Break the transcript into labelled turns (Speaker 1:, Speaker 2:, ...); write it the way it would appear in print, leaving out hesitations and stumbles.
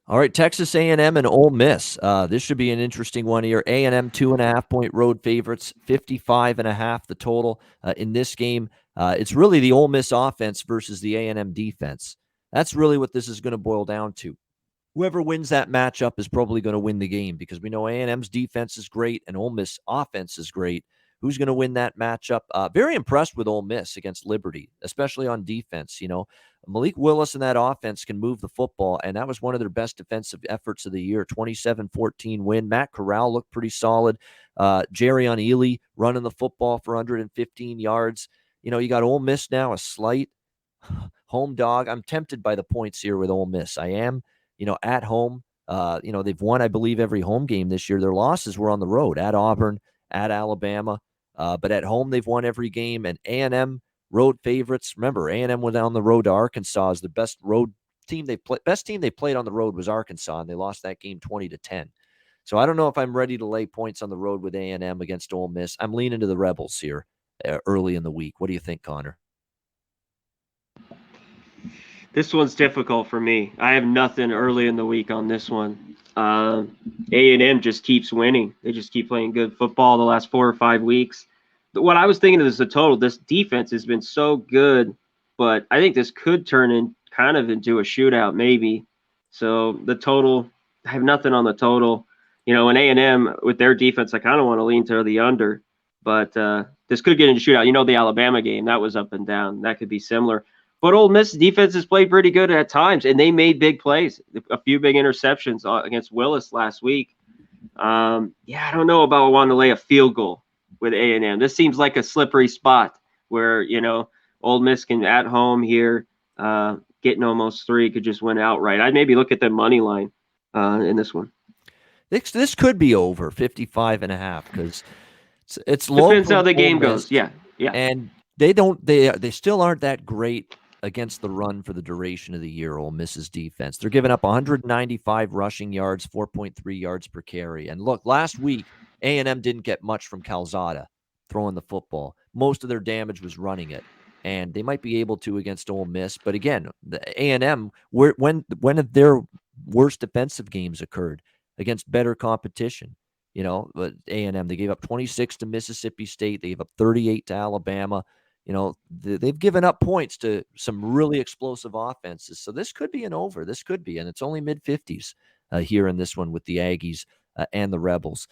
Speaker 1: All right, Texas A&M and Ole Miss. This should be an interesting one here. A&M 2.5-point road favorites, 55.5 the total in this game. It's really the Ole Miss offense versus the A&M defense. That's really what this is going to boil down to. Whoever wins that matchup is probably going to win the game because we know A&M's defense is great and Ole Miss offense is great. Who's going to win that matchup? Very impressed with Ole Miss against Liberty, especially on defense. Malik Willis and that offense can move the football, and that was one of their best defensive efforts of the year, 27-14 win. Matt Corral looked pretty solid. Jerry on Ely running the football for 115 yards. You got Ole Miss now, a slight home dog. I'm tempted by the points here with Ole Miss. I am, at home. They've won, I believe, every home game this year. Their losses were on the road, at Auburn, at Alabama. But at home, they've won every game. And A&M road favorites. Remember, A&M went on the road to Arkansas as the best road team they played. Best team they played on the road was Arkansas, and they lost that game 20-10. So I don't know if I'm ready to lay points on the road with A&M against Ole Miss. I'm leaning to the Rebels here early in the week. What do you think, Conor?
Speaker 2: This one's difficult for me. I have nothing early in the week on this one. A&M just keeps winning. They just keep playing good football the last 4 or 5 weeks. What I was thinking of is the total. This defense has been so good, but I think this could turn into a shootout maybe. So the total, I have nothing on the total. In A&M with their defense, I kind of want to lean to the under, but this could get into shootout. The Alabama game, that was up and down. That could be similar. But Ole Miss defense has played pretty good at times, and they made big plays, a few big interceptions against Willis last week. I don't know about wanting to lay a field goal with A&M. This seems like a slippery spot where, Ole Miss can at home here, getting almost 3, could just win outright. I'd maybe look at the money line in this one.
Speaker 1: This could be over 55.5 because it's low.
Speaker 2: Depends how the game goes. Yeah.
Speaker 1: And they still aren't that great against the run for the duration of the year, Ole Miss's defense. They're giving up 195 rushing yards, 4.3 yards per carry. And look, last week, A&M didn't get much from Calzada throwing the football. Most of their damage was running it. And they might be able to against Ole Miss. But again, the A&M, when have their worst defensive games occurred against better competition? But A&M, they gave up 26 to Mississippi State. They gave up 38 to Alabama. They've given up points to some really explosive offenses. So this could be an over. This could be, and it's only mid-50s here in this one with the Aggies and the Rebels.